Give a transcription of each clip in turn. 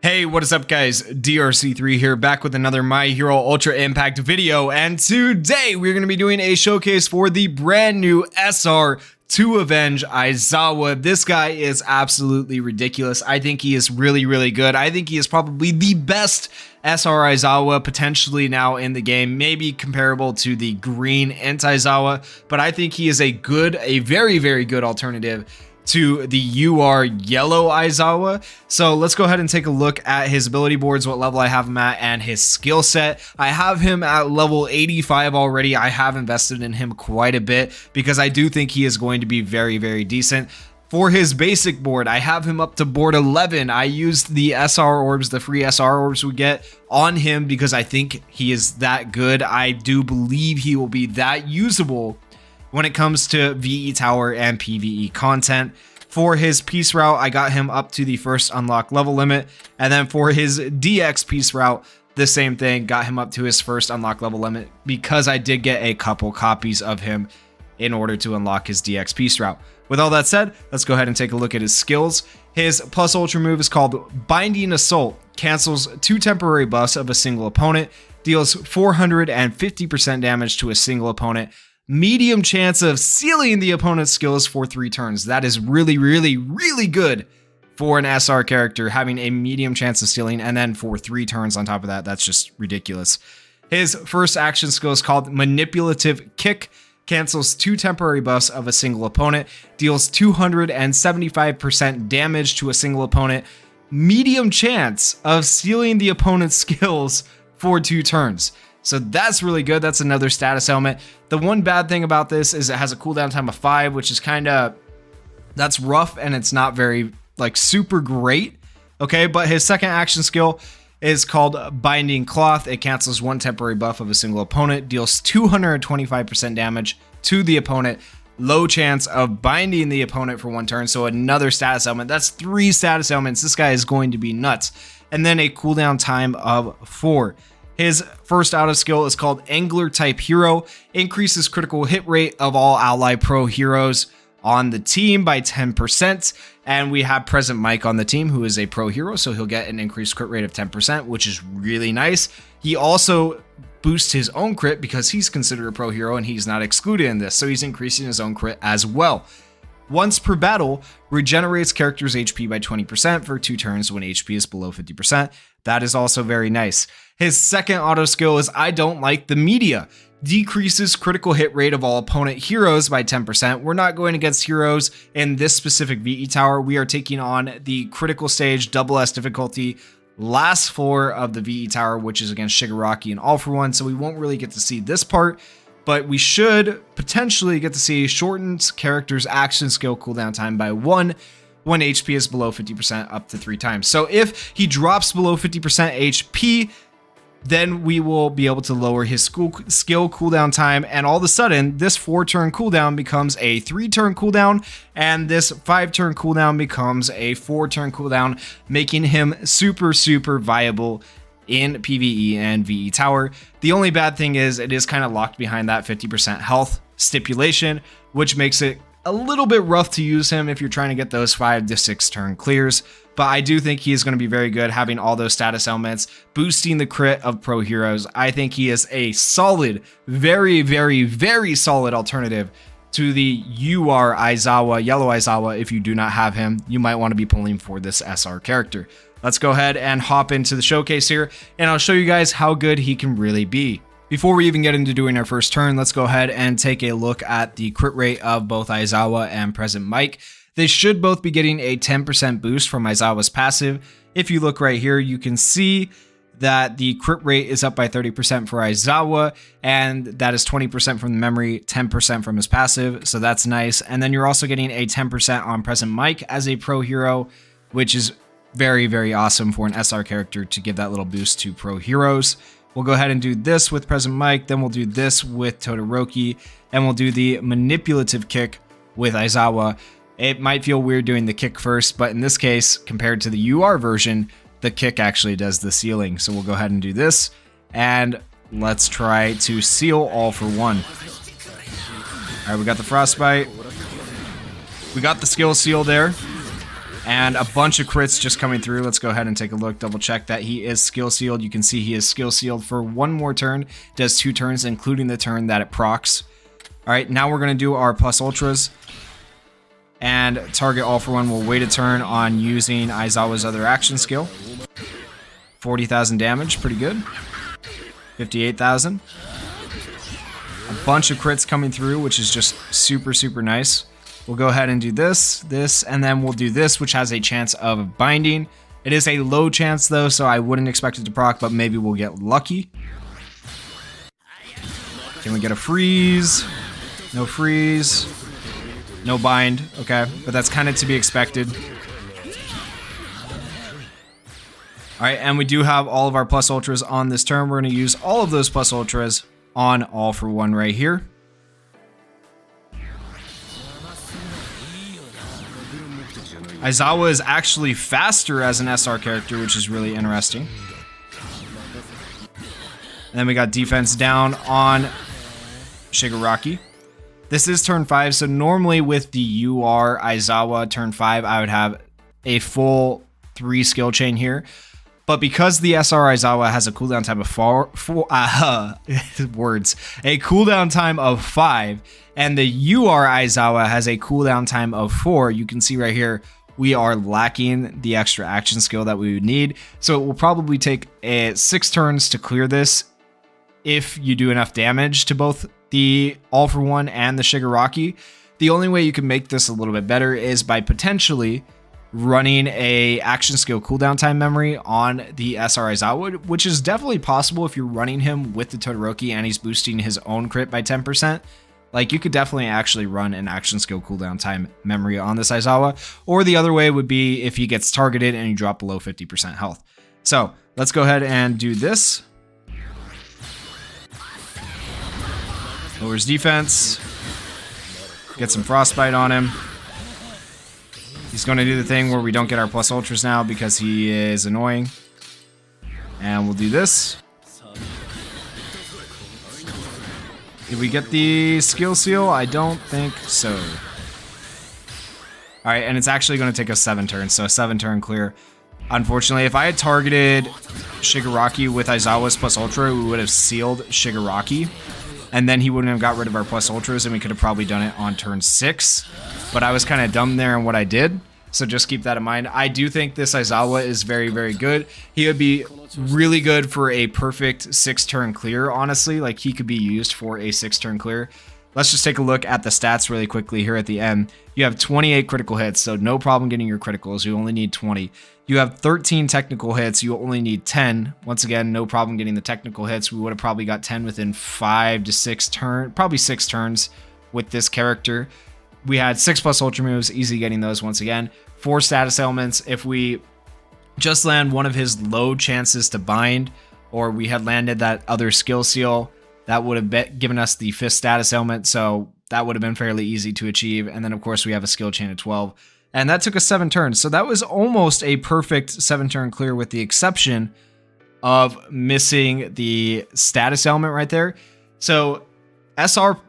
Hey, what is up guys? DRC3 here, back with another My Hero Ultra Impact video, and today we're going to be doing a showcase for the brand new SR to Avenge Aizawa. This guy is absolutely ridiculous. I think he is really good. I think he is probably the best SR Aizawa potentially now in the game, maybe comparable to the green Aizawa, but I think he is a very good alternative to the UR yellow Aizawa. So let's go ahead and take a look at his ability boards, what level I have him at, and his skill set. I have him at level 85 already. I have invested in him quite a bit because I do think he is going to be very decent. For his basic board, I have him up to board 11. I used the SR orbs, the free SR orbs we get on him because I think he is that good. I do believe he will be that usable when it comes to VE Tower and PvE content. For his Peace Route, I got him up to the first unlock level limit. And then for his DX Peace Route, the same thing, got him up to his first unlock level limit because I did get a couple copies of him in order to unlock his DX Peace Route. With all that said, let's go ahead and take a look at his skills. His plus ultra move is called Binding Assault, cancels 2 temporary buffs of a single opponent, deals 450% damage to a single opponent, medium chance of sealing the opponent's skills for 3 turns. That is really good for an SR character, having a medium chance of sealing, and then for 3 turns on top of that. That's just ridiculous. His first action skill is called Manipulative Kick, cancels 2 temporary buffs of a single opponent, deals 275% damage to a single opponent, medium chance of sealing the opponent's skills for 2 turns. So that's really good. That's another status element. The one bad thing about this is it has a cooldown time of 5, which is that's rough and it's not very super great. Okay, but his second action skill is called Binding Cloth. It cancels 1 temporary buff of a single opponent, deals 225% damage to the opponent, low chance of binding the opponent for 1 turn. So another status element. That's 3 status elements. This guy is going to be nuts. And then a cooldown time of 4. His first auto skill is called Angler Type Hero, increases critical hit rate of all ally pro heroes on the team by 10%. And we have Present Mike on the team, who is a pro hero, so he'll get an increased crit rate of 10%, which is really nice. He also boosts his own crit because he's considered a pro hero and he's not excluded in this, so he's increasing his own crit as well. Once per battle, regenerates character's HP by 20% for 2 turns when HP is below 50%. That is also very nice. His second auto skill is I Don't Like the Media. Decreases critical hit rate of all opponent heroes by 10%. We're not going against heroes in this specific VE Tower. We are taking on the critical stage double S difficulty last floor of the VE Tower, which is against Shigaraki and All For One. So we won't really get to see this part, but we should potentially get to see shortens character's action skill cooldown time by 1 when HP is below 50% up to 3 times. So if he drops below 50% HP, then we will be able to lower his skill cooldown time, and all of a sudden this 4-turn cooldown becomes a 3-turn cooldown, and this 5-turn cooldown becomes a 4-turn cooldown, making him super viable in PvE and VE Tower. The only bad thing is it is kind of locked behind that 50% health stipulation, which makes it a little bit rough to use him if you're trying to get those 5 to 6 turn clears. But I do think he is going to be very good, having all those status elements, boosting the crit of pro heroes. I think he is a solid, very solid alternative to the UR Aizawa, yellow Aizawa. If you do not have him, you might want to be pulling for this SR character. Let's go ahead and hop into the showcase here, and I'll show you guys how good he can really be. Before we even get into doing our first turn, let's go ahead and take a look at the crit rate of both Aizawa and Present Mike. They should both be getting a 10% boost from Aizawa's passive. If you look right here, you can see that the crit rate is up by 30% for Aizawa, and that is 20% from the memory, 10% from his passive, so that's nice. And then you're also getting a 10% on Present Mike as a pro hero, which is very awesome for an SR character to give that little boost to pro heroes. We'll go ahead and do this with Present Mike, then we'll do this with Todoroki, and we'll do the Manipulative Kick with Aizawa. It might feel weird doing the kick first, but in this case, compared to the UR version, the kick actually does the sealing. So we'll go ahead and do this, and let's try to seal All For One. All right, we got the Frostbite. We got the skill seal there. and a bunch of crits just coming through. Let's go ahead and take a look, double check that he is skill sealed. You can see he is skill sealed for one more turn, does 2 turns, including the turn that it procs. All right, now we're going to do our plus ultras. And target all for one will wait a turn on using Aizawa's other action skill. 40,000 damage, pretty good. 58,000. A bunch of crits coming through, which is just super, super nice. We'll go ahead and do this, and then we'll do this, which has a chance of binding. It is a low chance though, so I wouldn't expect it to proc, but maybe we'll get lucky. Can we get a freeze? No freeze. No bind, okay, but that's kind of to be expected. All right, and we do have all of our plus ultras on this turn. We're going to use all of those plus ultras on all for one right here. Aizawa is actually faster as an SR character, which is really interesting. And then we got defense down on Shigaraki. This is turn 5, so normally with the UR Aizawa turn 5, I would have a full 3 skill chain here. But because the SR Aizawa has a cooldown time of a cooldown time of 5, and the UR Aizawa has a cooldown time of 4, you can see right here, we are lacking the extra action skill that we would need. So it will probably take 6 turns to clear this if you do enough damage to both the All for One and the Shigaraki. The only way you can make this a little bit better is by potentially running a action skill cooldown time memory on the SR Aizawa, which is definitely possible if you're running him with the Todoroki and he's boosting his own crit by 10%. Like, you could definitely actually run an action skill cooldown time memory on this Aizawa, or the other way would be if he gets targeted and you drop below 50% health. So let's go ahead and do this. Lowers defense. Get some frostbite on him. He's going to do the thing where we don't get our plus ultras now because he is annoying. And we'll do this. Did we get the skill seal? I don't think so. Alright, and it's actually going to take us 7 turns, so a 7-turn clear. Unfortunately, if I had targeted Shigaraki with Aizawa's plus ultra, we would have sealed Shigaraki. And then he wouldn't have got rid of our plus ultras, and we could have probably done it on turn 6. But I was kind of dumb there in what I did, so just keep that in mind. I do think this Aizawa is very, very good. He would be really good for a perfect 6-turn clear, honestly. Like, he could be used for a 6-turn clear. Let's just take a look at the stats really quickly here at the end. You have 28 critical hits, so no problem getting your criticals. You only need 20. You have 13 technical hits. You only need 10. Once again, no problem getting the technical hits. We would have probably got 10 within 5 to 6 turns, probably 6 turns with this character. We had 6 plus ultra moves, easy getting those once again. 4 status elements. If we just land one of his low chances to bind, or we had landed that other skill seal, that would have given us the 5th status element, so that would have been fairly easy to achieve. And then, of course, we have a skill chain of 12. And that took us 7 turns, so that was almost a perfect 7-turn clear with the exception of missing the status element right there. So SR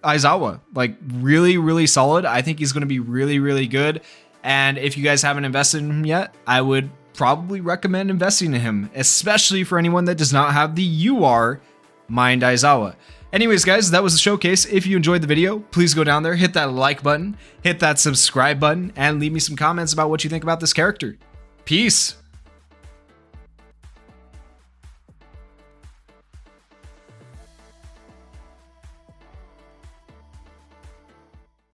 Aizawa, like, really, really solid. I think he's going to be really, really good. And if you guys haven't invested in him yet, I would probably recommend investing in him, especially for anyone that does not have the UR Mind Aizawa. Anyways, guys, that was the showcase. If you enjoyed the video, please go down there, hit that like button, hit that subscribe button, and leave me some comments about what you think about this character. Peace!